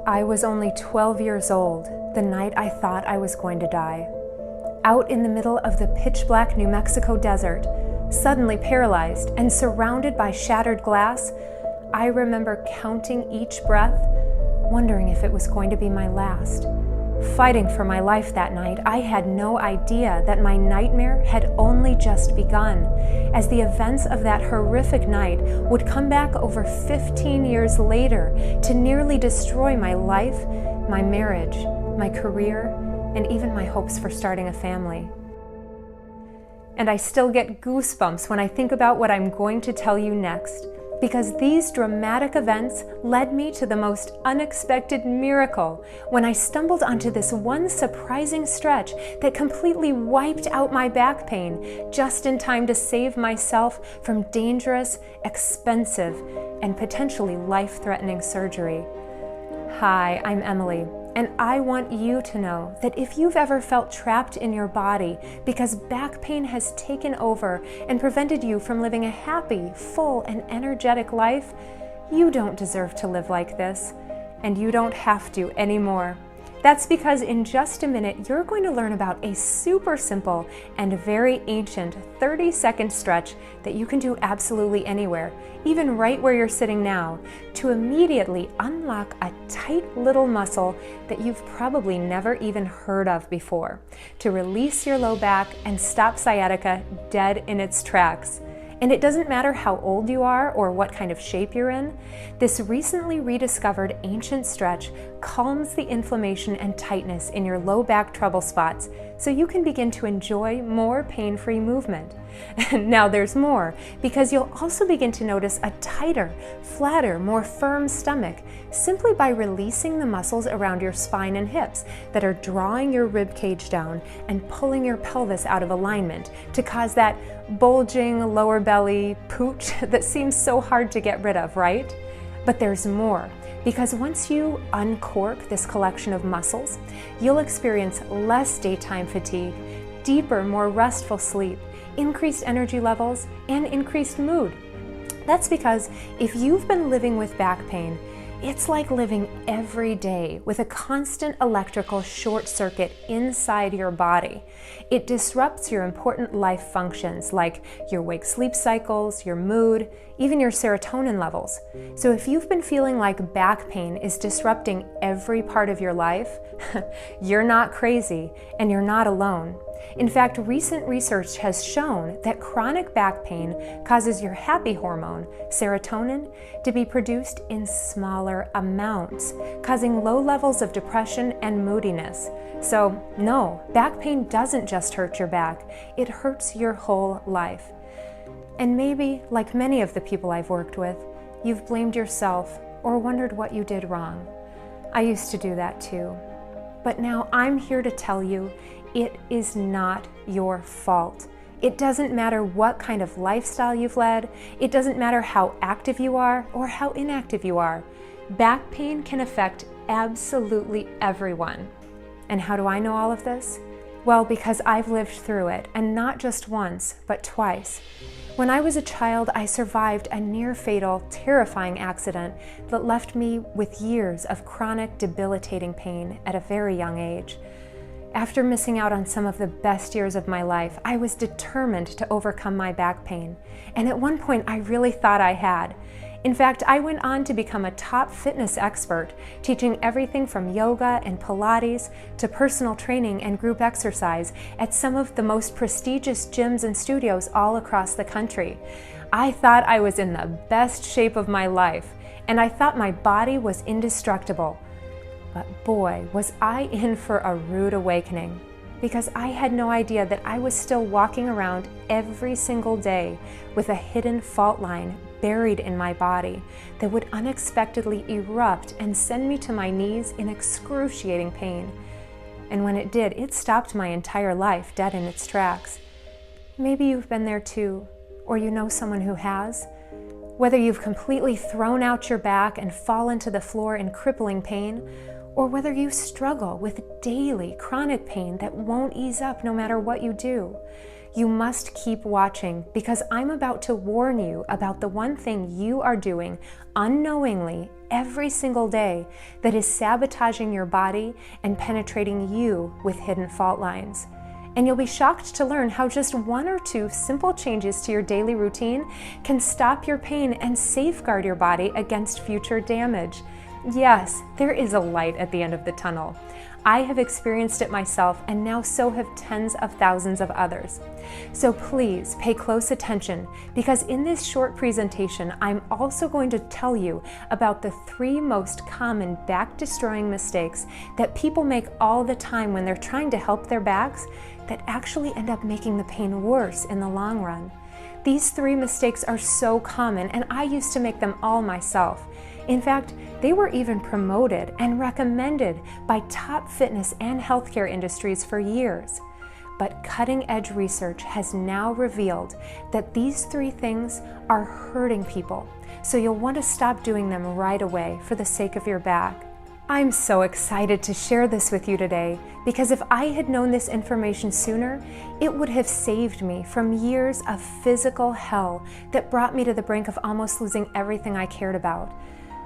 I was only 12 years old the night I thought I was going to die. Out in the middle of the pitch-black New Mexico desert, suddenly paralyzed and surrounded by shattered glass, I remember counting each breath, wondering if it was going to be my last. Fighting for my life that night, I had no idea that my nightmare had only just begun, as the events of that horrific night would come back over 15 years later to nearly destroy my life, my marriage, my career, and even my hopes for starting a family. And I still get goosebumps when I think about what I'm going to tell you next, because these dramatic events led me to the most unexpected miracle when I stumbled onto this one surprising stretch that completely wiped out my back pain just in time to save myself from dangerous, expensive, and potentially life-threatening surgery. Hi, I'm Emily. And I want you to know that if you've ever felt trapped in your body because back pain has taken over and prevented you from living a happy, full, and energetic life, you don't deserve to live like this, and you don't have to anymore. That's because in just a minute, you're going to learn about a super simple and very ancient 30-second stretch that you can do absolutely anywhere, even right where you're sitting now, to immediately unlock a tight little muscle that you've probably never even heard of before, to release your low back and stop sciatica dead in its tracks. And it doesn't matter how old you are or what kind of shape you're in, this recently rediscovered ancient stretch calms the inflammation and tightness in your low back trouble spots so you can begin to enjoy more pain-free movement. Now there's more, because you'll also begin to notice a tighter, flatter, more firm stomach simply by releasing the muscles around your spine and hips that are drawing your rib cage down and pulling your pelvis out of alignment to cause that bulging lower belly pooch that seems so hard to get rid of, right? But there's more, because once you uncork this collection of muscles, you'll experience less daytime fatigue, deeper, more restful sleep, increased energy levels, and increased mood. That's because if you've been living with back pain, it's like living every day with a constant electrical short circuit inside your body. It disrupts your important life functions like your wake-sleep cycles, your mood, even your serotonin levels. So if you've been feeling like back pain is disrupting every part of your life, you're not crazy and you're not alone. In fact, recent research has shown that chronic back pain causes your happy hormone, serotonin, to be produced in smaller amounts, causing low levels of depression and moodiness. So, no, back pain doesn't just hurt your back, it hurts your whole life. And maybe, like many of the people I've worked with, you've blamed yourself or wondered what you did wrong. I used to do that too. But now I'm here to tell you, it is not your fault. It doesn't matter what kind of lifestyle you've led. It doesn't matter how active you are or how inactive you are. Back pain can affect absolutely everyone. And how do I know all of this? Well, because I've lived through it, and not just once, but twice. When I was a child, I survived a near-fatal, terrifying accident that left me with years of chronic, debilitating pain at a very young age. After missing out on some of the best years of my life, I was determined to overcome my back pain, and at one point I really thought I had. In fact, I went on to become a top fitness expert, teaching everything from yoga and Pilates to personal training and group exercise at some of the most prestigious gyms and studios all across the country. I thought I was in the best shape of my life, and I thought my body was indestructible. But boy, was I in for a rude awakening, because I had no idea that I was still walking around every single day with a hidden fault line buried in my body that would unexpectedly erupt and send me to my knees in excruciating pain. And when it did, it stopped my entire life dead in its tracks. Maybe you've been there too, or you know someone who has. Whether you've completely thrown out your back and fallen to the floor in crippling pain, or whether you struggle with daily chronic pain that won't ease up no matter what you do, You must keep watching because I'm about to warn you about the one thing you are doing unknowingly every single day that is sabotaging your body and penetrating you with hidden fault lines. And you'll be shocked to learn how just 1 or 2 simple changes to your daily routine can stop your pain and safeguard your body against future damage. Yes, there is a light at the end of the tunnel. I have experienced it myself, and now so have tens of thousands of others. So please pay close attention, because in this short presentation, I'm also going to tell you about the 3 most common back-destroying mistakes that people make all the time when they're trying to help their backs that actually end up making the pain worse in the long run. These 3 mistakes are so common, and I used to make them all myself. In fact, they were even promoted and recommended by top fitness and healthcare industries for years. But cutting-edge research has now revealed that these 3 things are hurting people, so you'll want to stop doing them right away for the sake of your back. I'm so excited to share this with you today because if I had known this information sooner, it would have saved me from years of physical hell that brought me to the brink of almost losing everything I cared about.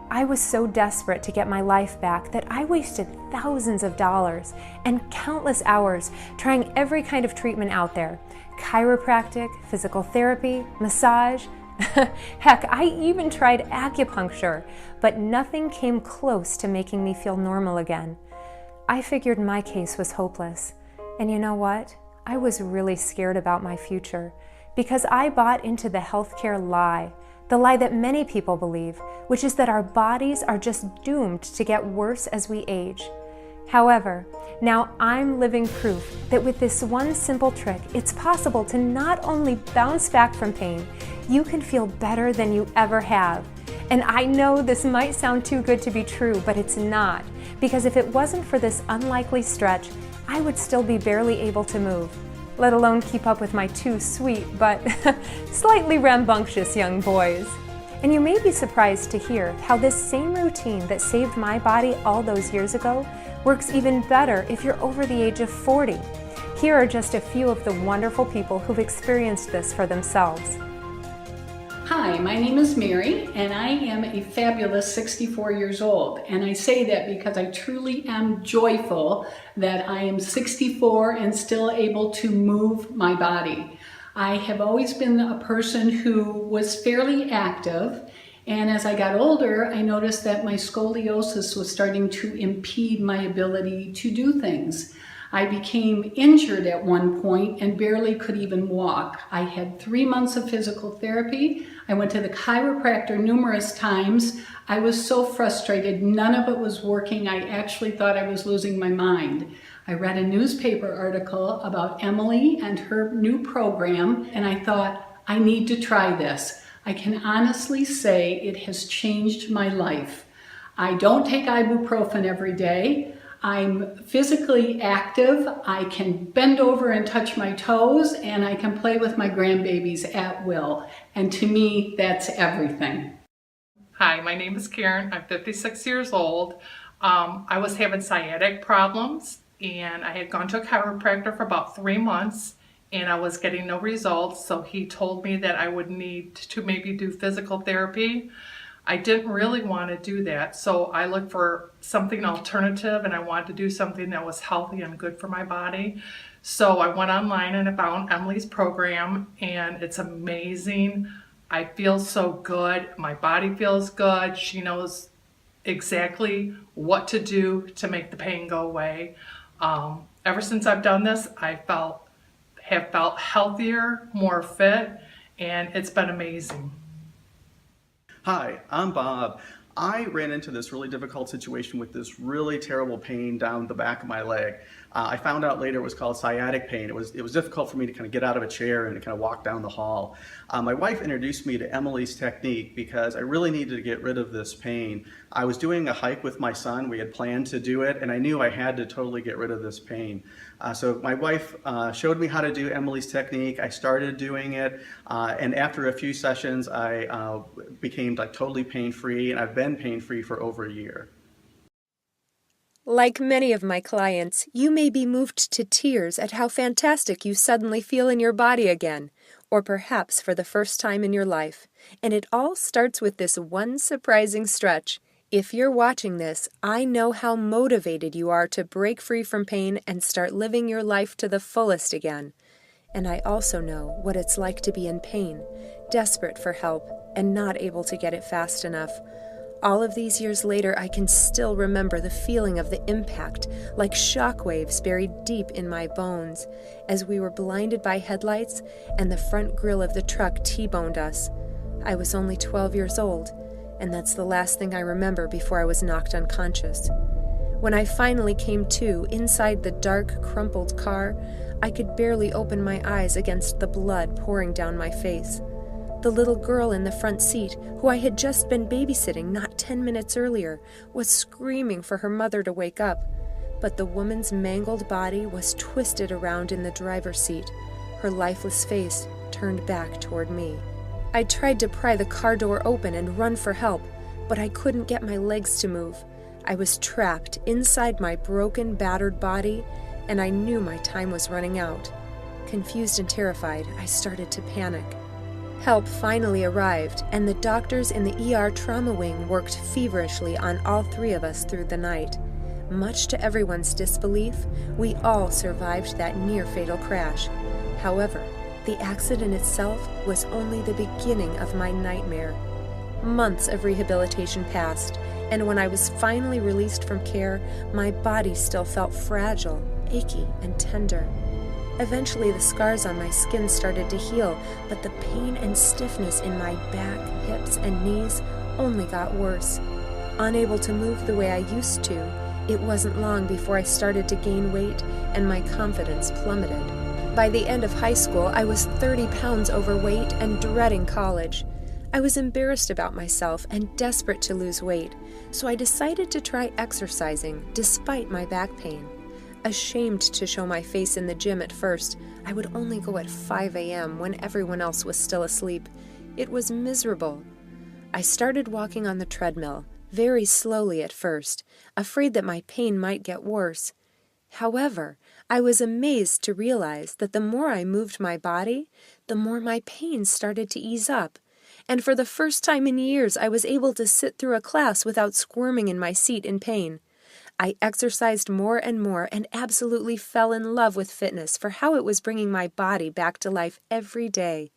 I was so desperate to get my life back that I wasted thousands of dollars and countless hours trying every kind of treatment out there. Chiropractic, physical therapy, massage. Heck, I even tried acupuncture, but nothing came close to making me feel normal again. I figured my case was hopeless. And you know what? I was really scared about my future because I bought into the healthcare lie. The lie that many people believe, which is that our bodies are just doomed to get worse as we age. However, now I'm living proof that with this one simple trick, it's possible to not only bounce back from pain, you can feel better than you ever have. And I know this might sound too good to be true, but it's not, because if it wasn't for this unlikely stretch, I would still be barely able to move, let alone keep up with my 2 sweet but slightly rambunctious young boys. And you may be surprised to hear how this same routine that saved my body all those years ago works even better if you're over the age of 40. Here are just a few of the wonderful people who've experienced this for themselves. Hi, my name is Mary, and I am a fabulous 64 years old. And I say that because I truly am joyful that I am 64 and still able to move my body. I have always been a person who was fairly active, and as I got older, I noticed that my scoliosis was starting to impede my ability to do things. I became injured at one point and barely could even walk. I had 3 months of physical therapy. I went to the chiropractor numerous times. I was so frustrated. None of it was working. I actually thought I was losing my mind. I read a newspaper article about Emily and her new program, and I thought, I need to try this. I can honestly say it has changed my life. I don't take ibuprofen every day. I'm physically active, I can bend over and touch my toes, and I can play with my grandbabies at will. And to me, that's everything. Hi, my name is Karen. I'm 56 years old. I was having sciatic problems, and I had gone to a chiropractor for about 3 months, and I was getting no results, so he told me that I would need to maybe do physical therapy. I didn't really want to do that, so I looked for something alternative, and I wanted to do something that was healthy and good for my body. So I went online and I found Emily's program, and it's amazing. I feel so good. My body feels good. She knows exactly what to do to make the pain go away. Ever since I've done this, have felt healthier, more fit, and it's been amazing. Hi, I'm Bob. I ran into this really difficult situation with this really terrible pain down the back of my leg. I found out later it was called sciatic pain. It was difficult for me to kind of get out of a chair and to kind of walk down the hall. My wife introduced me to Emily's technique because I really needed to get rid of this pain. I was doing a hike with my son. We had planned to do it, and I knew I had to totally get rid of this pain. So my wife showed me how to do Emily's technique. I started doing it, and after a few sessions, I became like totally pain-free, and I've been pain-free for over a year. Like many of my clients, you may be moved to tears at how fantastic you suddenly feel in your body again, or perhaps for the first time in your life. And it all starts with this one surprising stretch. If you're watching this, I know how motivated you are to break free from pain and start living your life to the fullest again. And I also know what it's like to be in pain, desperate for help, and not able to get it fast enough. All of these years later, I can still remember the feeling of the impact, like shockwaves buried deep in my bones, as we were blinded by headlights and the front grille of the truck T-boned us. I was only 12 years old, and that's the last thing I remember before I was knocked unconscious. When I finally came to, inside the dark, crumpled car, I could barely open my eyes against the blood pouring down my face. The little girl in the front seat, who I had just been babysitting not 10 minutes earlier, was screaming for her mother to wake up. But the woman's mangled body was twisted around in the driver's seat, her lifeless face turned back toward me. I tried to pry the car door open and run for help, but I couldn't get my legs to move. I was trapped inside my broken, battered body, and I knew my time was running out. Confused and terrified, I started to panic. Help finally arrived, and the doctors in the ER trauma wing worked feverishly on all three of us through the night. Much to everyone's disbelief, we all survived that near-fatal crash. However, the accident itself was only the beginning of my nightmare. Months of rehabilitation passed, and when I was finally released from care, my body still felt fragile, achy, and tender. Eventually, the scars on my skin started to heal, but the pain and stiffness in my back, hips, and knees only got worse. Unable to move the way I used to, it wasn't long before I started to gain weight and my confidence plummeted. By the end of high school, I was 30 pounds overweight and dreading college. I was embarrassed about myself and desperate to lose weight, so I decided to try exercising despite my back pain. Ashamed to show my face in the gym at first, I would only go at 5 a.m. when everyone else was still asleep. It was miserable. I started walking on the treadmill, very slowly at first, afraid that my pain might get worse. However, I was amazed to realize that the more I moved my body, the more my pain started to ease up. And for the first time in years, I was able to sit through a class without squirming in my seat in pain. I exercised more and more and absolutely fell in love with fitness for how it was bringing my body back to life every day.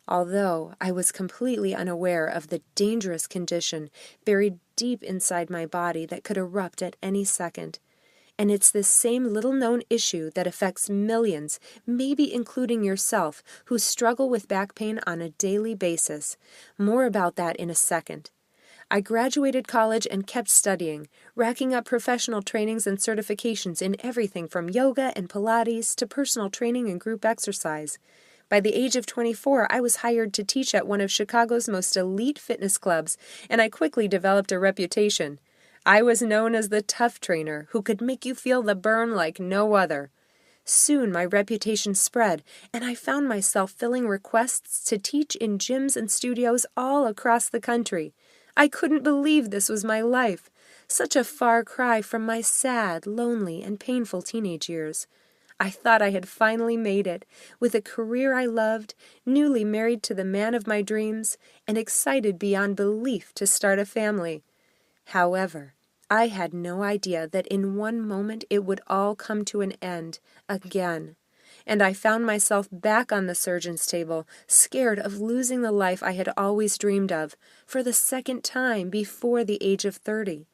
Although I was completely unaware of the dangerous condition buried deep inside my body that could erupt at any second. And it's this same little-known issue that affects millions, maybe including yourself, who struggle with back pain on a daily basis. More about that in a second. I graduated college and kept studying, racking up professional trainings and certifications in everything from yoga and Pilates to personal training and group exercise. By the age of 24, I was hired to teach at one of Chicago's most elite fitness clubs, and I quickly developed a reputation. I was known as the tough trainer who could make you feel the burn like no other. Soon my reputation spread, and I found myself filling requests to teach in gyms and studios all across the country. I couldn't believe this was my life. Such a far cry from my sad, lonely, and painful teenage years. I thought I had finally made it, with a career I loved, newly married to the man of my dreams, and excited beyond belief to start a family. However, I had no idea that in one moment it would all come to an end, again. And I found myself back on the surgeon's table, scared of losing the life I had always dreamed of, for the second time before the age of 30.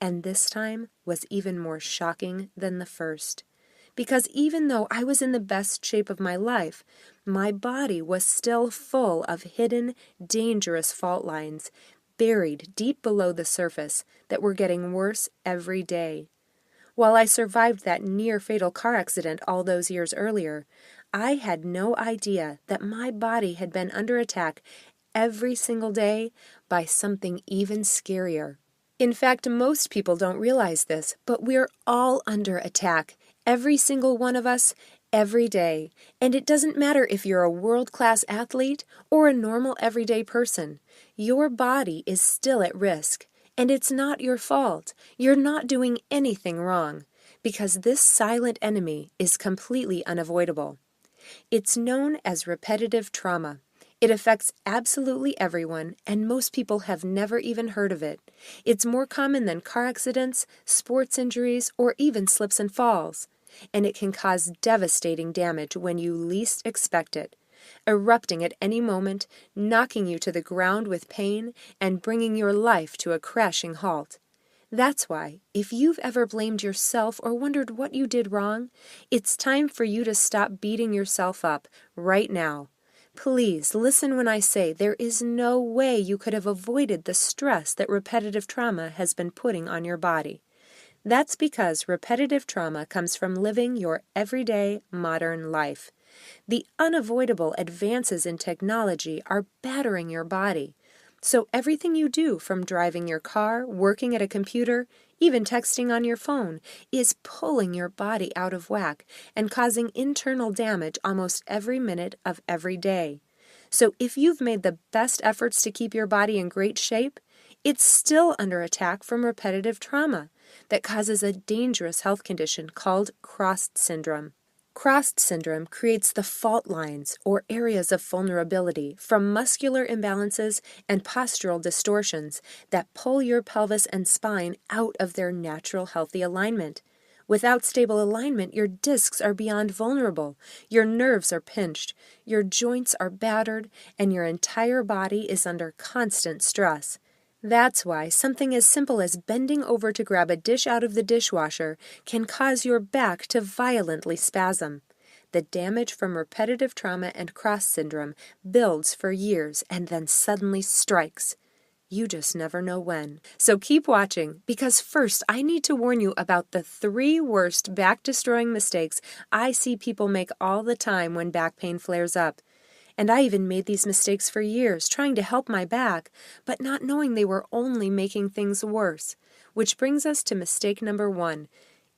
And this time was even more shocking than the first. Because even though I was in the best shape of my life, my body was still full of hidden, dangerous fault lines, buried deep below the surface, that were getting worse every day. While I survived that near-fatal car accident all those years earlier, I had no idea that my body had been under attack every single day by something even scarier. In fact, most people don't realize this, but we're all under attack, every single one of us, every day. And it doesn't matter if you're a world-class athlete or a normal everyday person. Your body is still at risk. And it's not your fault. You're not doing anything wrong, because this silent enemy is completely unavoidable. It's known as repetitive trauma. It affects absolutely everyone, and most people have never even heard of it. It's more common than car accidents, sports injuries, or even slips and falls. And it can cause devastating damage when you least expect it, erupting at any moment, knocking you to the ground with pain, and bringing your life to a crashing halt. That's why, if you've ever blamed yourself or wondered what you did wrong, it's time for you to stop beating yourself up right now. Please listen when I say there is no way you could have avoided the stress that repetitive trauma has been putting on your body. That's because repetitive trauma comes from living your everyday modern life. The unavoidable advances in technology are battering your body. So everything you do, from driving your car, working at a computer, even texting on your phone, is pulling your body out of whack and causing internal damage almost every minute of every day. So if you've made the best efforts to keep your body in great shape, it's still under attack from repetitive trauma that causes a dangerous health condition called Cross syndrome. Cross syndrome creates the fault lines, or areas of vulnerability, from muscular imbalances and postural distortions that pull your pelvis and spine out of their natural healthy alignment. Without stable alignment, your discs are beyond vulnerable, your nerves are pinched, your joints are battered, and your entire body is under constant stress. That's why something as simple as bending over to grab a dish out of the dishwasher can cause your back to violently spasm. The damage from repetitive trauma and cross syndrome builds for years and then suddenly strikes. You just never know when. So keep watching, because first I need to warn you about the 3 worst back-destroying mistakes I see people make all the time when back pain flares up. And I even made these mistakes for years, trying to help my back, but not knowing they were only making things worse. Which brings us to mistake number 1,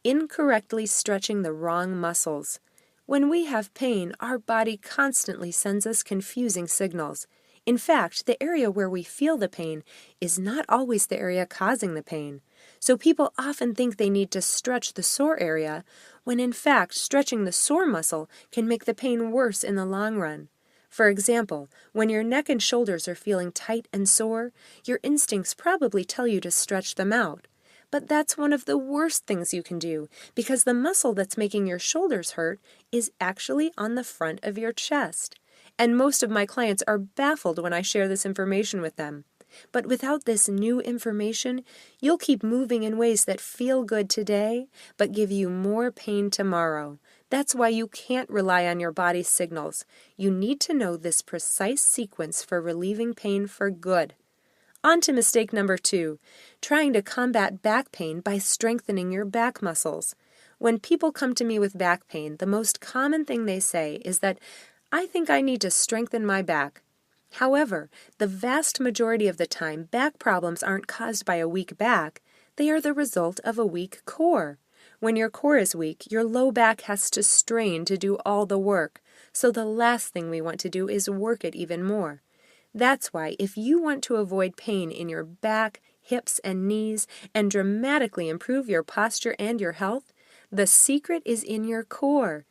incorrectly stretching the wrong muscles. When we have pain, our body constantly sends us confusing signals. In fact, the area where we feel the pain is not always the area causing the pain. So people often think they need to stretch the sore area, when in fact stretching the sore muscle can make the pain worse in the long run. For example, when your neck and shoulders are feeling tight and sore, your instincts probably tell you to stretch them out. But that's one of the worst things you can do, because the muscle that's making your shoulders hurt is actually on the front of your chest. And most of my clients are baffled when I share this information with them. But without this new information, you'll keep moving in ways that feel good today, but give you more pain tomorrow. That's why you can't rely on your body's signals. You need to know this precise sequence for relieving pain for good. On to mistake number 2, trying to combat back pain by strengthening your back muscles. When people come to me with back pain, the most common thing they say is that, "I think I need to strengthen my back." However, the vast majority of the time, back problems aren't caused by a weak back. They are the result of a weak core. When your core is weak, your low back has to strain to do all the work. So the last thing we want to do is work it even more. That's why if you want to avoid pain in your back, hips, and knees, and dramatically improve your posture and your health, the secret is in your core.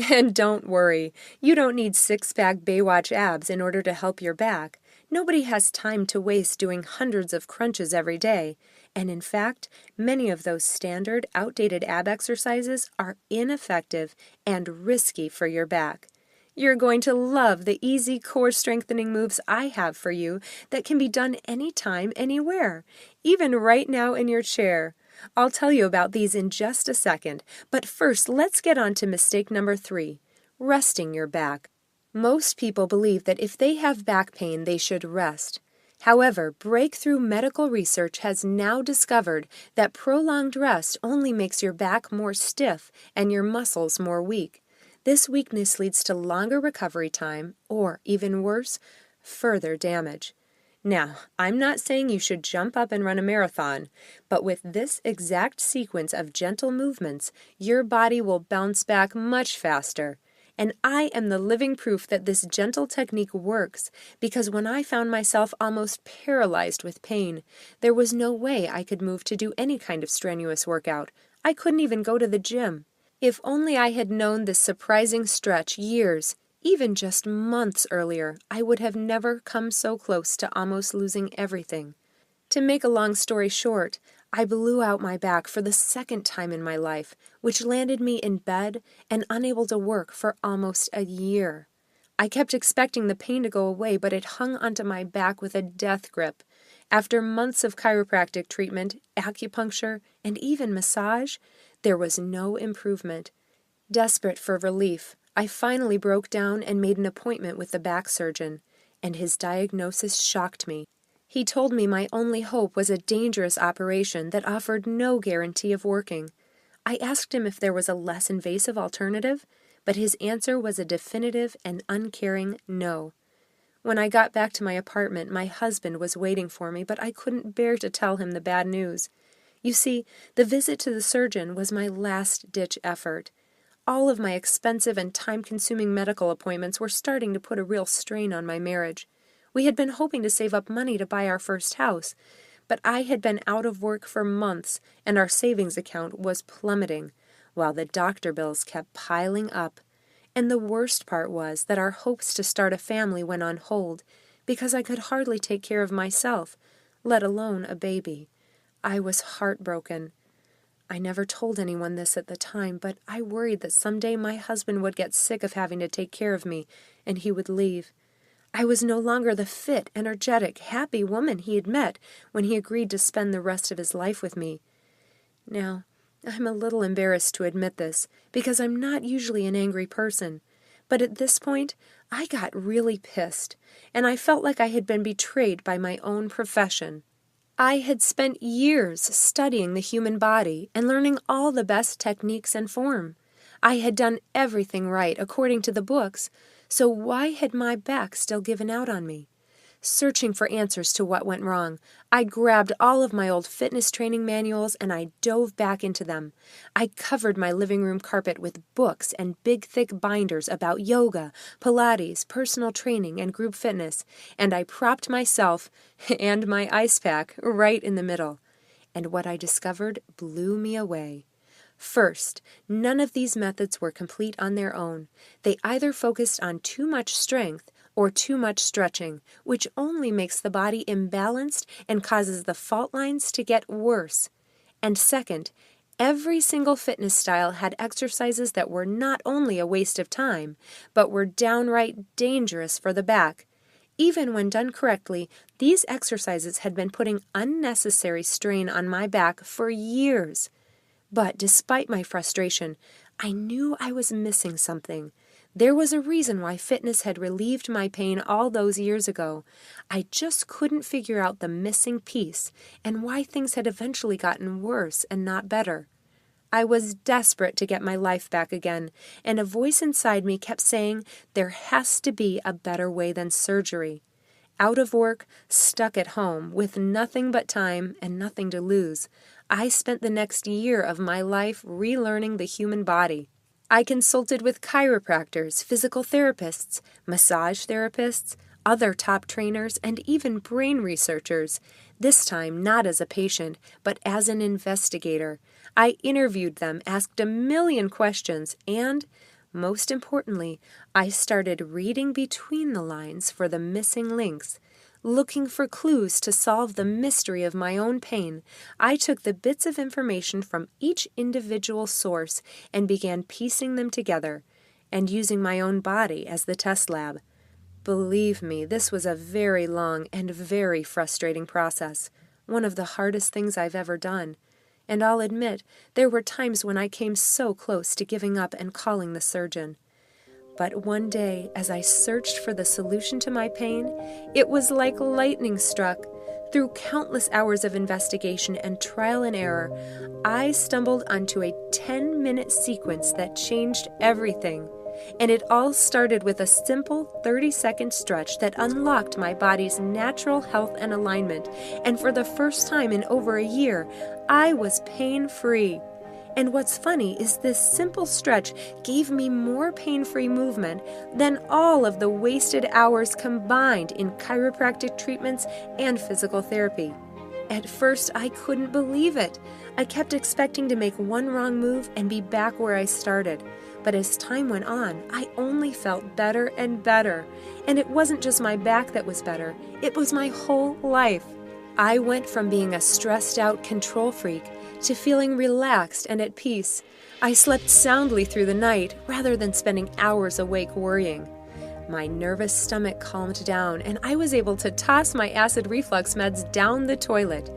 And don't worry, you don't need six-pack Baywatch abs in order to help your back. Nobody has time to waste doing hundreds of crunches every day. And in fact, many of those standard, outdated ab exercises are ineffective and risky for your back. You're going to love the easy core strengthening moves I have for you that can be done anytime, anywhere, even right now in your chair. I'll tell you about these in just a second, but first let's get on to mistake number 3, resting your back. Most people believe that if they have back pain, they should rest. However, breakthrough medical research has now discovered that prolonged rest only makes your back more stiff and your muscles more weak. This weakness leads to longer recovery time, or, even worse, further damage. Now, I'm not saying you should jump up and run a marathon, but with this exact sequence of gentle movements, your body will bounce back much faster. And I am the living proof that this gentle technique works, because when I found myself almost paralyzed with pain, there was no way I could move to do any kind of strenuous workout. I couldn't even go to the gym. If only I had known this surprising stretch years, even just months earlier, I would have never come so close to almost losing everything. To make a long story short, I blew out my back for the second time in my life, which landed me in bed and unable to work for almost a year. I kept expecting the pain to go away, but it hung onto my back with a death grip. After months of chiropractic treatment, acupuncture, and even massage, there was no improvement. Desperate for relief, I finally broke down and made an appointment with the back surgeon, and his diagnosis shocked me. He told me my only hope was a dangerous operation that offered no guarantee of working. I asked him if there was a less invasive alternative, but his answer was a definitive and uncaring no. When I got back to my apartment, my husband was waiting for me, but I couldn't bear to tell him the bad news. You see, the visit to the surgeon was my last-ditch effort. All of my expensive and time-consuming medical appointments were starting to put a real strain on my marriage. We had been hoping to save up money to buy our first house, but I had been out of work for months, and our savings account was plummeting, while the doctor bills kept piling up. And the worst part was that our hopes to start a family went on hold, because I could hardly take care of myself, let alone a baby. I was heartbroken. I never told anyone this at the time, but I worried that someday my husband would get sick of having to take care of me, and he would leave. I was no longer the fit, energetic, happy woman he had met when he agreed to spend the rest of his life with me. Now, I'm a little embarrassed to admit this, because I'm not usually an angry person, but at this point, I got really pissed, and I felt like I had been betrayed by my own profession. I had spent years studying the human body and learning all the best techniques and form. I had done everything right according to the books, so why had my back still given out on me? Searching for answers to what went wrong, I grabbed all of my old fitness training manuals and I dove back into them. I covered my living room carpet with books and big thick binders about yoga, Pilates, personal training, and group fitness, and I propped myself and my ice pack right in the middle. And what I discovered blew me away. First, none of these methods were complete on their own. They either focused on too much strength or too much stretching, which only makes the body imbalanced and causes the fault lines to get worse. And second, every single fitness style had exercises that were not only a waste of time, but were downright dangerous for the back. Even when done correctly, these exercises had been putting unnecessary strain on my back for years. But despite my frustration, I knew I was missing something. There was a reason why fitness had relieved my pain all those years ago. I just couldn't figure out the missing piece and why things had eventually gotten worse and not better. I was desperate to get my life back again, and a voice inside me kept saying there has to be a better way than surgery. Out of work, stuck at home, with nothing but time and nothing to lose, I spent the next year of my life relearning the human body. I consulted with chiropractors, physical therapists, massage therapists, other top trainers, and even brain researchers, this time not as a patient, but as an investigator. I interviewed them, asked a million questions, and, most importantly, I started reading between the lines for the missing links. Looking for clues to solve the mystery of my own pain, I took the bits of information from each individual source and began piecing them together, and using my own body as the test lab. Believe me, this was a very long and very frustrating process, one of the hardest things I've ever done. And I'll admit, there were times when I came so close to giving up and calling the surgeon. But one day, as I searched for the solution to my pain, it was like lightning struck. Through countless hours of investigation and trial and error, I stumbled onto a 10-minute sequence that changed everything. And it all started with a simple 30-second stretch that unlocked my body's natural health and alignment. And for the first time in over a year, I was pain-free. And what's funny is this simple stretch gave me more pain-free movement than all of the wasted hours combined in chiropractic treatments and physical therapy. At first, I couldn't believe it. I kept expecting to make one wrong move and be back where I started. But as time went on, I only felt better and better. And it wasn't just my back that was better, it was my whole life. I went from being a stressed out control freak to feeling relaxed and at peace. I slept soundly through the night rather than spending hours awake worrying. My nervous stomach calmed down, and I was able to toss my acid reflux meds down the toilet.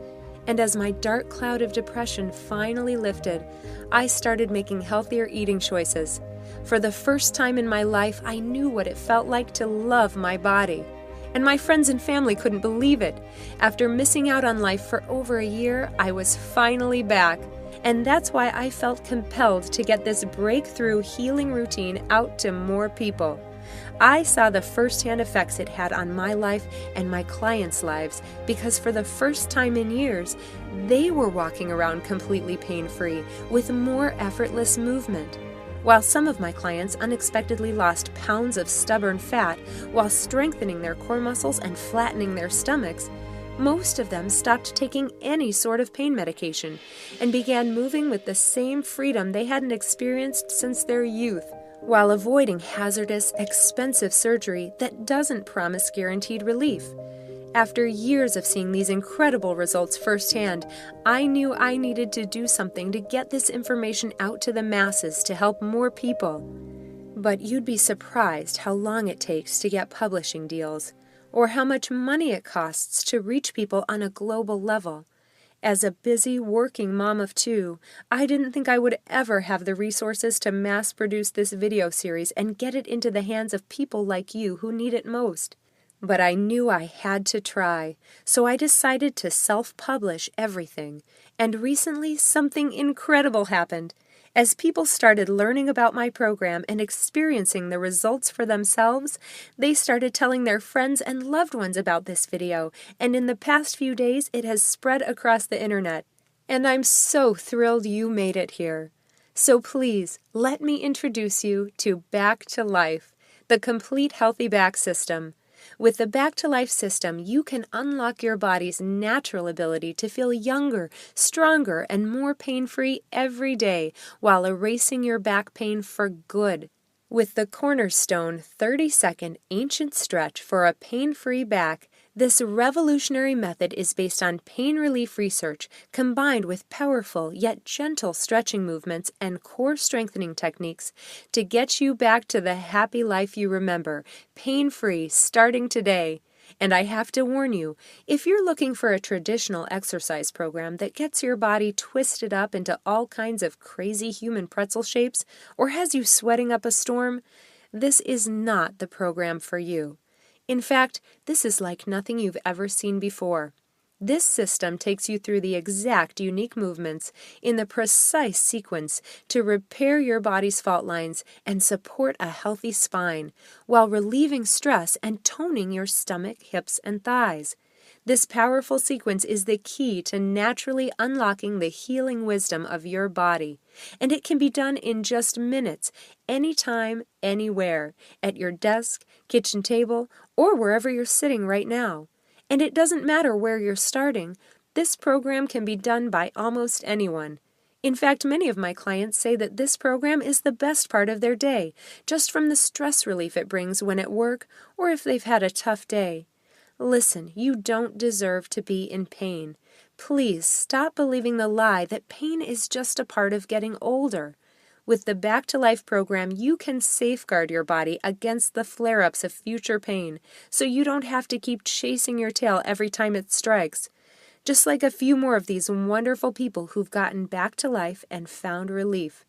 And as my dark cloud of depression finally lifted, I started making healthier eating choices. For the first time in my life, I knew what it felt like to love my body. And my friends and family couldn't believe it. After missing out on life for over a year, I was finally back. And that's why I felt compelled to get this breakthrough healing routine out to more people. I saw the firsthand effects it had on my life and my clients' lives because for the first time in years, they were walking around completely pain-free with more effortless movement. While some of my clients unexpectedly lost pounds of stubborn fat while strengthening their core muscles and flattening their stomachs, most of them stopped taking any sort of pain medication and began moving with the same freedom they hadn't experienced since their youth, while avoiding hazardous, expensive surgery that doesn't promise guaranteed relief. After years of seeing these incredible results firsthand, I knew I needed to do something to get this information out to the masses to help more people. But you'd be surprised how long it takes to get publishing deals, or how much money it costs to reach people on a global level. As a busy working mom of two, I didn't think I would ever have the resources to mass produce this video series and get it into the hands of people like you who need it most. But I knew I had to try, so I decided to self-publish everything. And recently, something incredible happened. As people started learning about my program and experiencing the results for themselves, they started telling their friends and loved ones about this video, and in the past few days, it has spread across the internet. And I'm so thrilled you made it here. So please, let me introduce you to Back to Life, the complete healthy back system. With the Back to Life system, you can unlock your body's natural ability to feel younger, stronger, and more pain-free every day while erasing your back pain for good. With the cornerstone 30-second ancient stretch for a pain-free back, this revolutionary method is based on pain relief research combined with powerful yet gentle stretching movements and core strengthening techniques to get you back to the happy life you remember, pain-free, starting today. And I have to warn you, if you're looking for a traditional exercise program that gets your body twisted up into all kinds of crazy human pretzel shapes or has you sweating up a storm, this is not the program for you. In fact, this is like nothing you've ever seen before. This system takes you through the exact unique movements in the precise sequence to repair your body's fault lines and support a healthy spine, while relieving stress and toning your stomach, hips, and thighs. This powerful sequence is the key to naturally unlocking the healing wisdom of your body, and it can be done in just minutes, anytime, anywhere, at your desk, kitchen table, or wherever you're sitting right now. And it doesn't matter where you're starting. This program can be done by almost anyone. In fact, many of my clients say that this program is the best part of their day, just from the stress relief it brings when at work or if they've had a tough day. Listen, you don't deserve to be in pain. Please stop believing the lie that pain is just a part of getting older. With the Back to Life program, you can safeguard your body against the flare-ups of future pain, so you don't have to keep chasing your tail every time it strikes. Just like a few more of these wonderful people who've gotten back to life and found relief.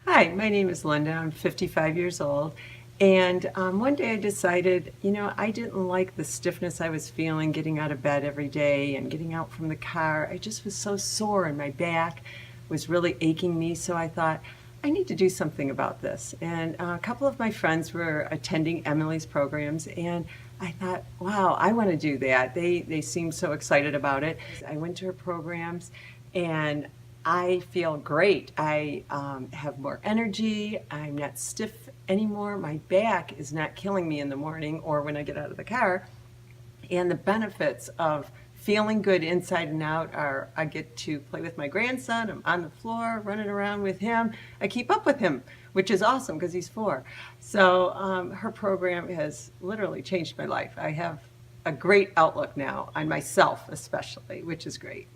Hi, my name is Linda. I'm 55 years old. And one day I decided, I didn't like the stiffness I was feeling getting out of bed every day and getting out from the car. I just was so sore and my back was really aching me. So I thought, I need to do something about this. And a couple of my friends were attending Emily's programs, and I thought, wow, I want to do that. They seemed so excited about it. I went to her programs, and I feel great. I have more energy. I'm not stiff anymore. My back is not killing me in the morning or when I get out of the car. And the benefits of feeling good inside and out are I get to play with my grandson. I'm on the floor running around with him. I keep up with him, which is awesome because he's 4. So her program has literally changed my life. I have a great outlook now on myself especially, which is great.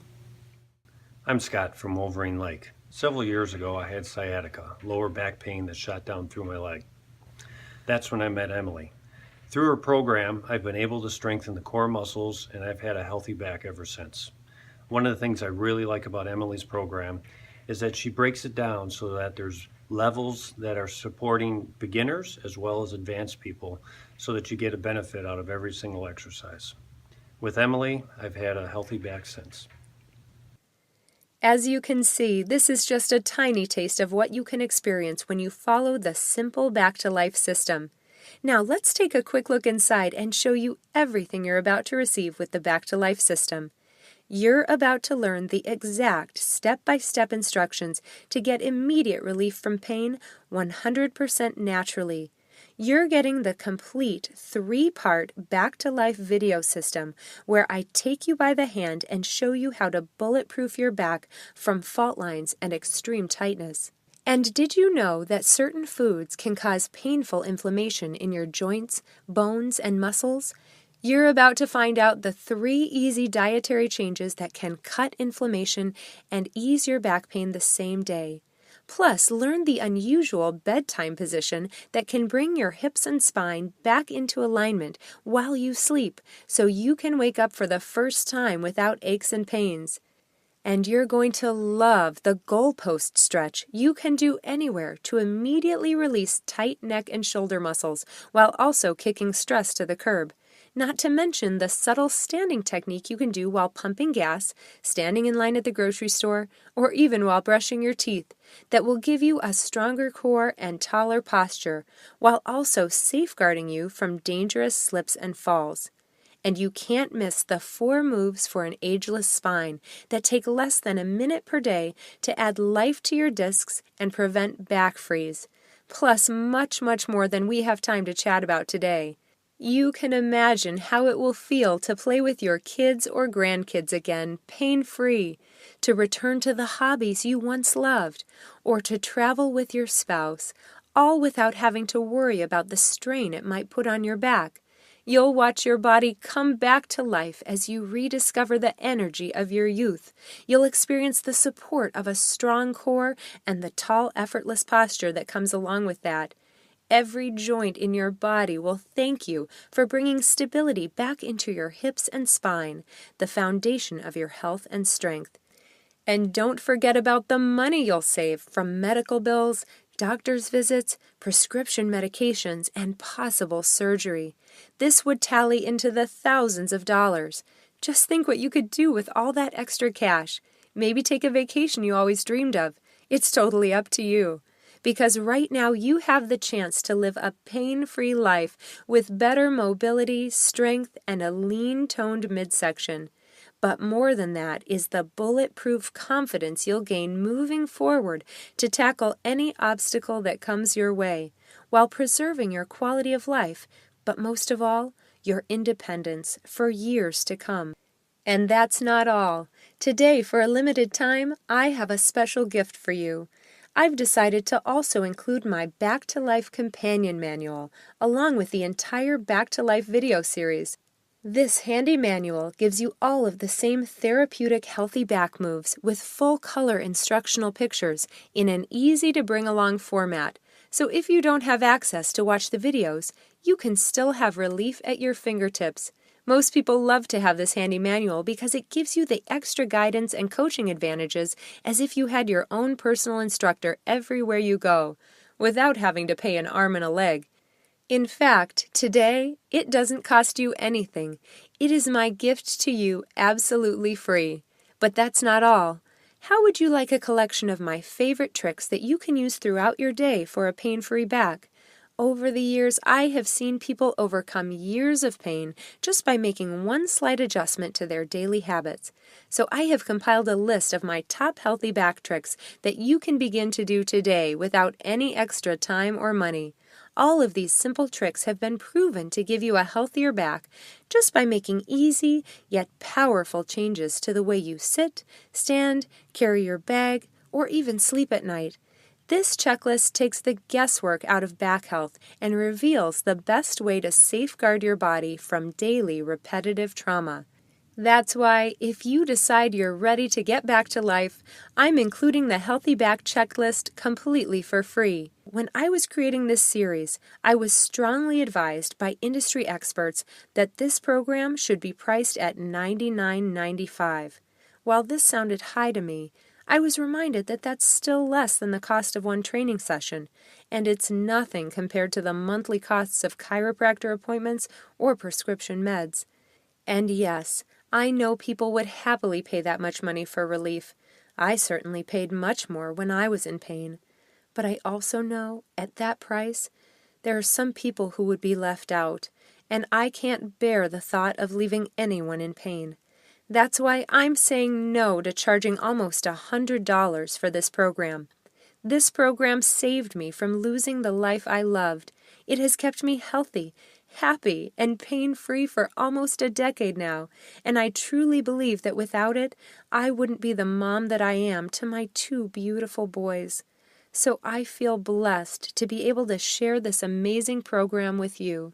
I'm Scott from Wolverine Lake. Several years ago, I had sciatica, lower back pain that shot down through my leg. That's when I met Emily. Through her program, I've been able to strengthen the core muscles, and I've had a healthy back ever since. One of the things I really like about Emily's program is that she breaks it down so that there's levels that are supporting beginners as well as advanced people so that you get a benefit out of every single exercise. With Emily, I've had a healthy back since. As you can see, this is just a tiny taste of what you can experience when you follow the simple Back to Life system. Now let's take a quick look inside and show you everything you're about to receive with the Back to Life system. You're about to learn the exact step-by-step instructions to get immediate relief from pain 100% naturally. You're getting the complete 3-part Back to Life video system where I take you by the hand and show you how to bulletproof your back from fault lines and extreme tightness. And did you know that certain foods can cause painful inflammation in your joints, bones, and muscles? You're about to find out the 3 easy dietary changes that can cut inflammation and ease your back pain the same day. Plus, learn the unusual bedtime position that can bring your hips and spine back into alignment while you sleep so you can wake up for the first time without aches and pains. And you're going to love the goalpost stretch you can do anywhere to immediately release tight neck and shoulder muscles while also kicking stress to the curb. Not to mention the subtle standing technique you can do while pumping gas, standing in line at the grocery store, or even while brushing your teeth that will give you a stronger core and taller posture while also safeguarding you from dangerous slips and falls. And you can't miss the 4 moves for an ageless spine that take less than a minute per day to add life to your discs and prevent back freeze. Plus much, much more than we have time to chat about today. You can imagine how it will feel to play with your kids or grandkids again, pain-free, to return to the hobbies you once loved, or to travel with your spouse, all without having to worry about the strain it might put on your back. You'll watch your body come back to life as you rediscover the energy of your youth. You'll experience the support of a strong core and the tall, effortless posture that comes along with that. Every joint in your body will thank you for bringing stability back into your hips and spine, the foundation of your health and strength. And don't forget about the money you'll save from medical bills, doctor's visits, prescription medications, and possible surgery. This would tally into the thousands of dollars. Just think what you could do with all that extra cash. Maybe take a vacation you always dreamed of. It's totally up to you. Because right now you have the chance to live a pain-free life with better mobility, strength, and a lean-toned midsection. But more than that is the bulletproof confidence you'll gain moving forward to tackle any obstacle that comes your way, while preserving your quality of life, but most of all, your independence for years to come. And that's not all. Today, for a limited time, I have a special gift for you. I've decided to also include my Back to Life companion manual, along with the entire Back to Life video series. This handy manual gives you all of the same therapeutic healthy back moves with full color instructional pictures in an easy-to-bring-along format. So if you don't have access to watch the videos, you can still have relief at your fingertips. Most people love to have this handy manual because it gives you the extra guidance and coaching advantages as if you had your own personal instructor everywhere you go, without having to pay an arm and a leg. In fact, today, it doesn't cost you anything. It is my gift to you absolutely free. But that's not all. How would you like a collection of my favorite tricks that you can use throughout your day for a pain-free back? Over the years, I have seen people overcome years of pain just by making one slight adjustment to their daily habits. So I have compiled a list of my top healthy back tricks that you can begin to do today without any extra time or money. All of these simple tricks have been proven to give you a healthier back just by making easy yet powerful changes to the way you sit, stand, carry your bag, or even sleep at night. This checklist takes the guesswork out of back health and reveals the best way to safeguard your body from daily repetitive trauma. That's why, if you decide you're ready to get back to life, I'm including the Healthy Back Checklist completely for free. When I was creating this series, I was strongly advised by industry experts that this program should be priced at $99.95. While this sounded high to me, I was reminded that that's still less than the cost of one training session, and it's nothing compared to the monthly costs of chiropractor appointments or prescription meds. And yes, I know people would happily pay that much money for relief. I certainly paid much more when I was in pain. But I also know, at that price, there are some people who would be left out, and I can't bear the thought of leaving anyone in pain. That's why I'm saying no to charging almost $100 for this program. This program saved me from losing the life I loved. It has kept me healthy, happy, and pain-free for almost a decade now, and I truly believe that without it, I wouldn't be the mom that I am to my two beautiful boys. So I feel blessed to be able to share this amazing program with you.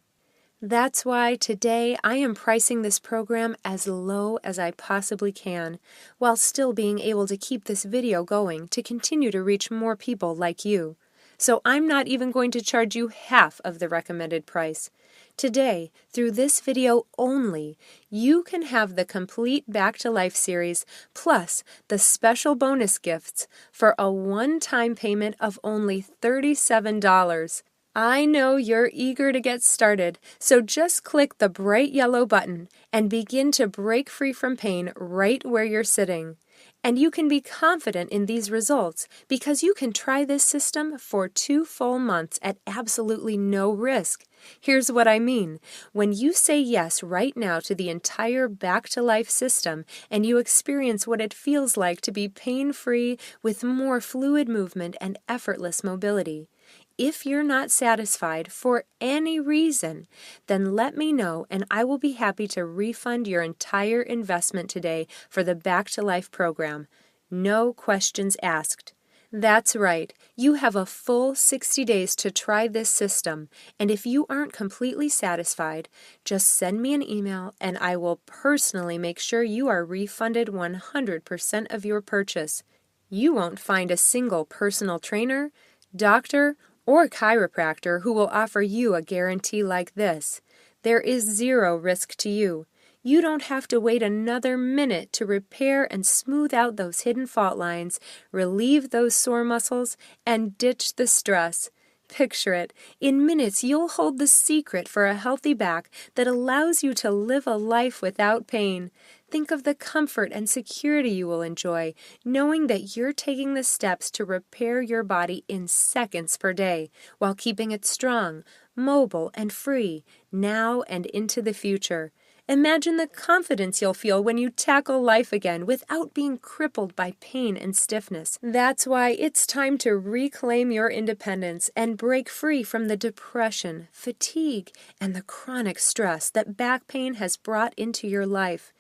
That's why today I am pricing this program as low as I possibly can, while still being able to keep this video going to continue to reach more people like you. So I'm not even going to charge you half of the recommended price. Today, through this video only, you can have the complete Back to Life series plus the special bonus gifts for a one-time payment of only $37. I know you're eager to get started, so just click the bright yellow button and begin to break free from pain right where you're sitting. And you can be confident in these results because you can try this system for 2 full months at absolutely no risk. Here's what I mean. When you say yes right now to the entire Back to Life system and you experience what it feels like to be pain-free with more fluid movement and effortless mobility, if you're not satisfied for any reason, then let me know and I will be happy to refund your entire investment today for the Back to Life program. No questions asked. That's right, you have a full 60 days to try this system, and if you aren't completely satisfied, just send me an email and I will personally make sure you are refunded 100% of your purchase. You won't find a single personal trainer, doctor, or chiropractor who will offer you a guarantee like this. There is zero risk to you. You don't have to wait another minute to repair and smooth out those hidden fault lines, relieve those sore muscles, and ditch the stress. Picture it. In minutes, you'll hold the secret for a healthy back that allows you to live a life without pain. Think of the comfort and security you will enjoy, knowing that you're taking the steps to repair your body in seconds per day, while keeping it strong, mobile, and free, now and into the future. Imagine the confidence you'll feel when you tackle life again without being crippled by pain and stiffness. That's why it's time to reclaim your independence and break free from the depression, fatigue, and the chronic stress that back pain has brought into your life.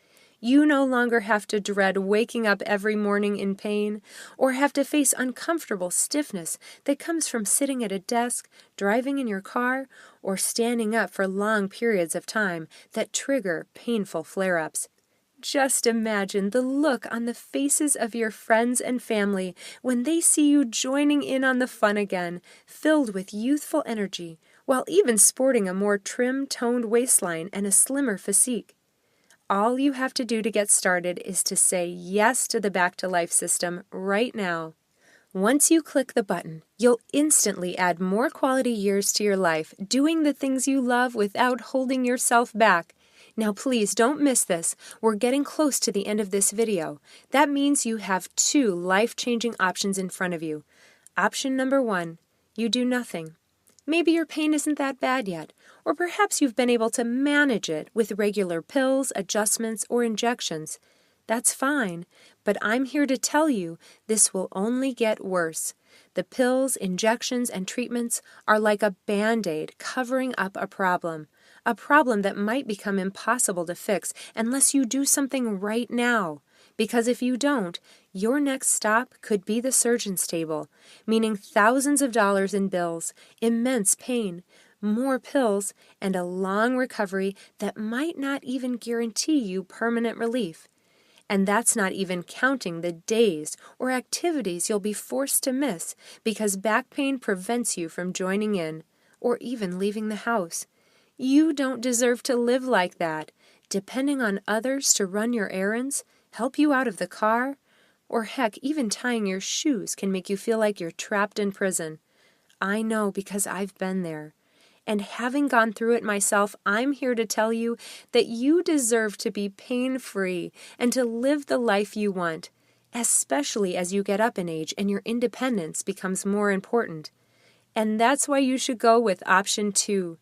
You no longer have to dread waking up every morning in pain or have to face uncomfortable stiffness that comes from sitting at a desk, driving in your car, or standing up for long periods of time that trigger painful flare-ups. Just imagine the look on the faces of your friends and family when they see you joining in on the fun again, filled with youthful energy, while even sporting a more trim-toned waistline and a slimmer physique. All you have to do to get started is to say yes to the Back to Life system right now. Once you click the button, you'll instantly add more quality years to your life, doing the things you love without holding yourself back. Now please don't miss this. We're getting close to the end of this video. That means you have 2 life-changing options in front of you. Option number 1, you do nothing. Maybe your pain isn't that bad yet, or perhaps you've been able to manage it with regular pills, adjustments, or injections. That's fine, but I'm here to tell you this will only get worse. The pills, injections, and treatments are like a Band-Aid covering up a problem that might become impossible to fix unless you do something right now. Because if you don't, your next stop could be the surgeon's table, meaning thousands of dollars in bills, immense pain, more pills, and a long recovery that might not even guarantee you permanent relief. And that's not even counting the days or activities you'll be forced to miss because back pain prevents you from joining in or even leaving the house. You don't deserve to live like that, depending on others to run your errands, help you out of the car, or heck, even tying your shoes can make you feel like you're trapped in prison. I know because I've been there. And having gone through it myself, I'm here to tell you that you deserve to be pain-free and to live the life you want, especially as you get up in age and your independence becomes more important. And that's why you should go with option 2.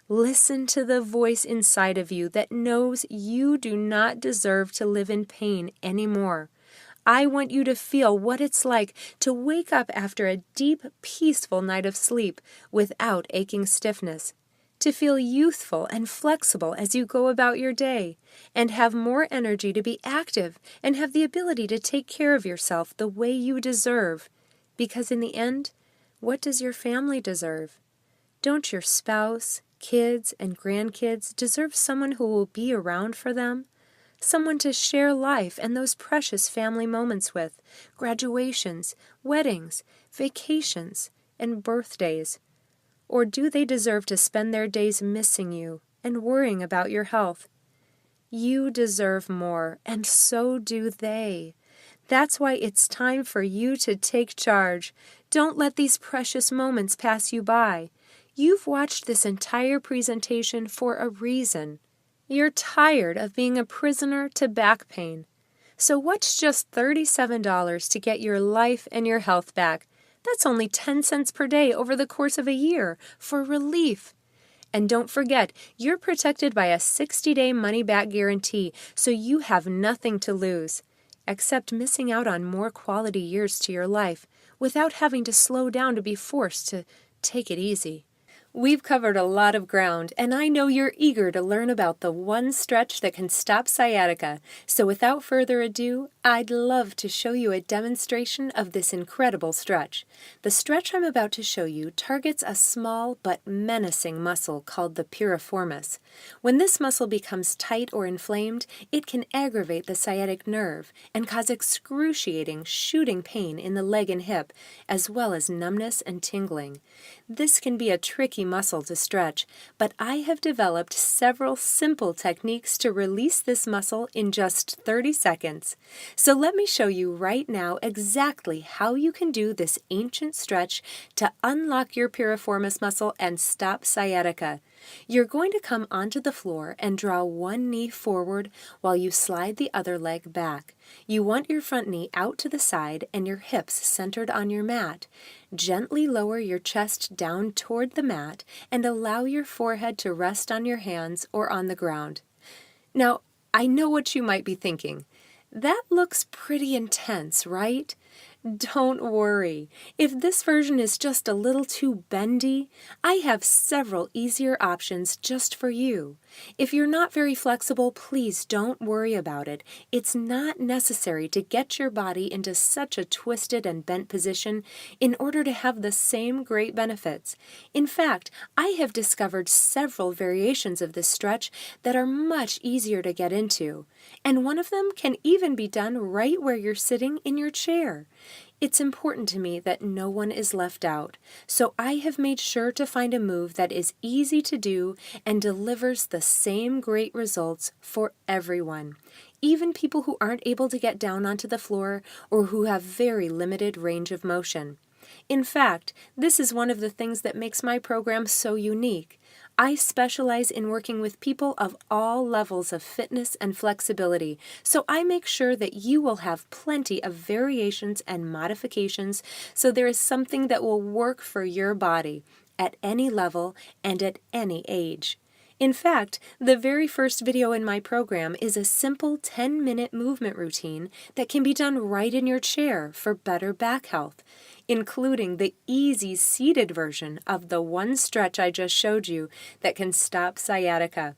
Listen to the voice inside of you that knows you do not deserve to live in pain anymore. I want you to feel what it's like to wake up after a deep, peaceful night of sleep without aching stiffness, to feel youthful and flexible as you go about your day, and have more energy to be active and have the ability to take care of yourself the way you deserve. Because in the end, what does your family deserve? Don't your spouse, kids, and grandkids deserve someone who will be around for them? Someone to share life and those precious family moments with, graduations, weddings, vacations, and birthdays? Or do they deserve to spend their days missing you and worrying about your health? You deserve more, and so do they. That's why it's time for you to take charge. Don't let these precious moments pass you by. You've watched this entire presentation for a reason. You're tired of being a prisoner to back pain. So what's just $37 to get your life and your health back? That's only 10 cents per day over the course of a year for relief. And don't forget, you're protected by a 60-day money-back guarantee, so you have nothing to lose, except missing out on more quality years to your life without having to slow down to be forced to take it easy. We've covered a lot of ground, and I know you're eager to learn about the one stretch that can stop sciatica. So without further ado, I'd love to show you a demonstration of this incredible stretch. The stretch I'm about to show you targets a small but menacing muscle called the piriformis. When this muscle becomes tight or inflamed, it can aggravate the sciatic nerve and cause excruciating shooting pain in the leg and hip, as well as numbness and tingling. This can be a tricky muscle to stretch, but I have developed several simple techniques to release this muscle in just 30 seconds. So let me show you right now exactly how you can do this ancient stretch to unlock your piriformis muscle and stop sciatica. You're going to come onto the floor and draw one knee forward while you slide the other leg back. You want your front knee out to the side and your hips centered on your mat. Gently lower your chest down toward the mat and allow your forehead to rest on your hands or on the ground. Now, I know what you might be thinking. That looks pretty intense, right? Don't worry. If this version is just a little too bendy, I have several easier options just for you. If you're not very flexible, please don't worry about it. It's not necessary to get your body into such a twisted and bent position in order to have the same great benefits. In fact, I have discovered several variations of this stretch that are much easier to get into, and one of them can even be done right where you're sitting in your chair. It's important to me that no one is left out, so I have made sure to find a move that is easy to do and delivers the same great results for everyone, even people who aren't able to get down onto the floor or who have very limited range of motion. In fact, this is one of the things that makes my program so unique. I specialize in working with people of all levels of fitness and flexibility, so I make sure that you will have plenty of variations and modifications so there is something that will work for your body. at any level and at any age. In fact, the very first video in my program is a simple 10-minute movement routine that can be done right in your chair for better back health, including the easy seated version of the one stretch I just showed you that can stop sciatica.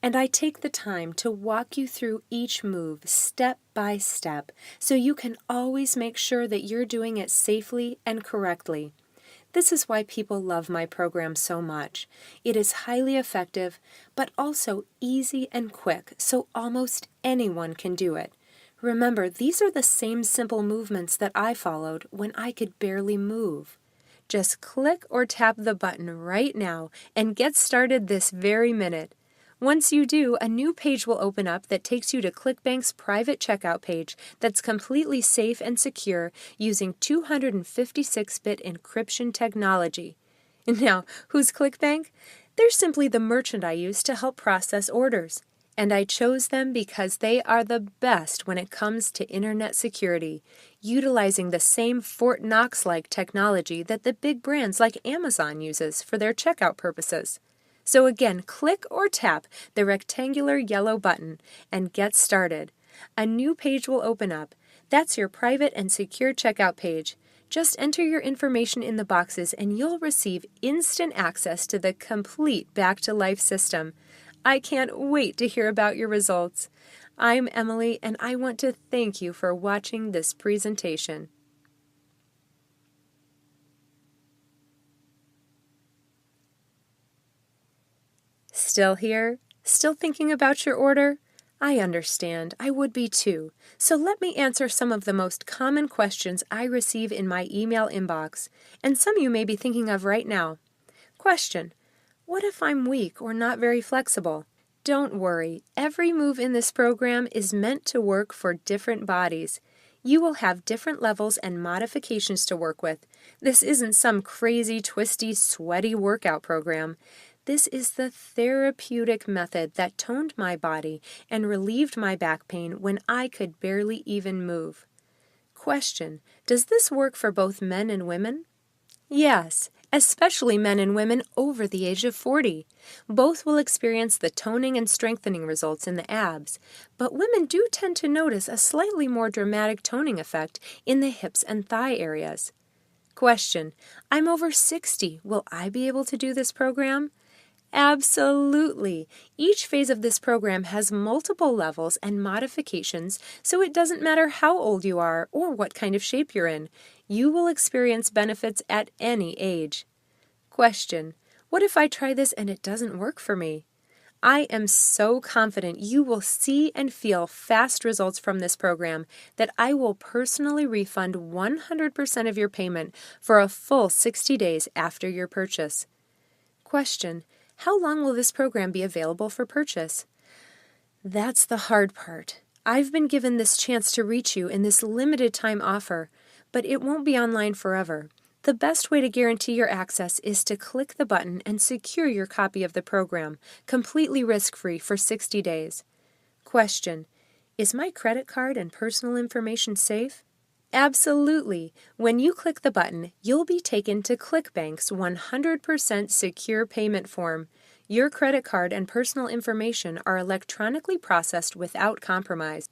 And I take the time to walk you through each move step by step so you can always make sure that you're doing it safely and correctly. This is why people love my program so much. It is highly effective, but also easy and quick, so almost anyone can do it. Remember, these are the same simple movements that I followed when I could barely move. Just click or tap the button right now and get started this very minute. Once you do, a new page will open up that takes you to ClickBank's private checkout page that's completely safe and secure using 256-bit encryption technology. Now, who's ClickBank? They're simply the merchant I use to help process orders. And I chose them because they are the best when it comes to internet security, utilizing the same Fort Knox-like technology that the big brands like Amazon uses for their checkout purposes. So again, click or tap the rectangular yellow button and get started. A new page will open up. That's your private and secure checkout page. Just enter your information in the boxes and you'll receive instant access to the complete Back to Life system. I can't wait to hear about your results. I'm Emily, and I want to thank you for watching this presentation. Still here? Still thinking about your order? I understand. I would be too. So let me answer some of the most common questions I receive in my email inbox, and some you may be thinking of right now. Question: what if I'm weak or not very flexible? Don't worry. Every move in this program is meant to work for different bodies. You will have different levels and modifications to work with. This isn't some crazy, twisty, sweaty workout program. This is the therapeutic method that toned my body and relieved my back pain when I could barely even move. Question: does this work for both men and women? Yes, especially men and women over the age of 40. Both will experience the toning and strengthening results in the abs, but women do tend to notice a slightly more dramatic toning effect in the hips and thigh areas. Question: I'm over 60. Will I be able to do this program? Absolutely. Each phase of this program has multiple levels and modifications, so it doesn't matter how old you are or what kind of shape you're in. You will experience benefits at any age. Question: what if I try this and it doesn't work for me? I am so confident you will see and feel fast results from this program that I will personally refund 100% of your payment for a full 60 days after your purchase. Question: how long will this program be available for purchase? That's the hard part. I've been given this chance to reach you in this limited time offer, but it won't be online forever. The best way to guarantee your access is to click the button and secure your copy of the program, completely risk-free for 60 days. Question: is my credit card and personal information safe? Absolutely. When you click the button, you'll be taken to ClickBank's 100% secure payment form. Your credit card and personal information are electronically processed without compromise.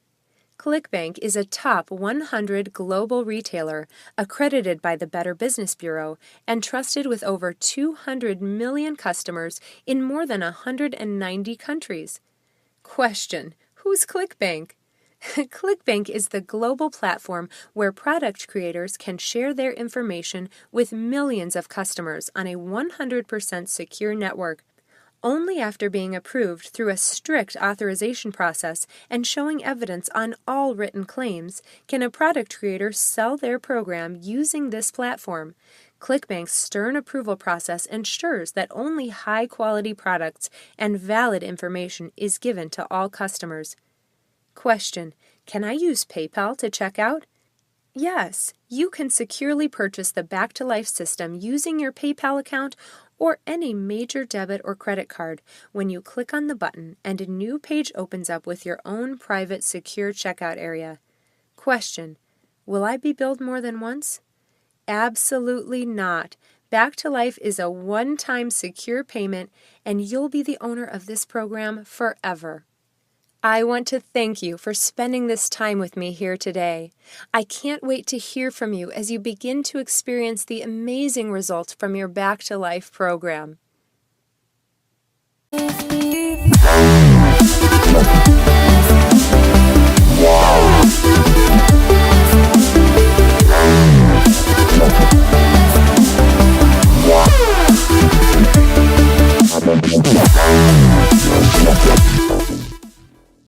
ClickBank is a top 100 global retailer, accredited by the Better Business Bureau, and trusted with over 200 million customers in more than 190 countries. Question: who's ClickBank? ClickBank is the global platform where product creators can share their information with millions of customers on a 100% secure network. Only after being approved through a strict authorization process and showing evidence on all written claims can a product creator sell their program using this platform. ClickBank's stern approval process ensures that only high-quality products and valid information is given to all customers. Question: can I use PayPal to check out? Yes, you can securely purchase the Back to Life system using your PayPal account or any major debit or credit card when you click on the button and a new page opens up with your own private secure checkout area. Question: will I be billed more than once? Absolutely not. Back to Life is a one-time secure payment, and you'll be the owner of this program forever. I want to thank you for spending this time with me here today. I can't wait to hear from you as you begin to experience the amazing results from your Back to Life program.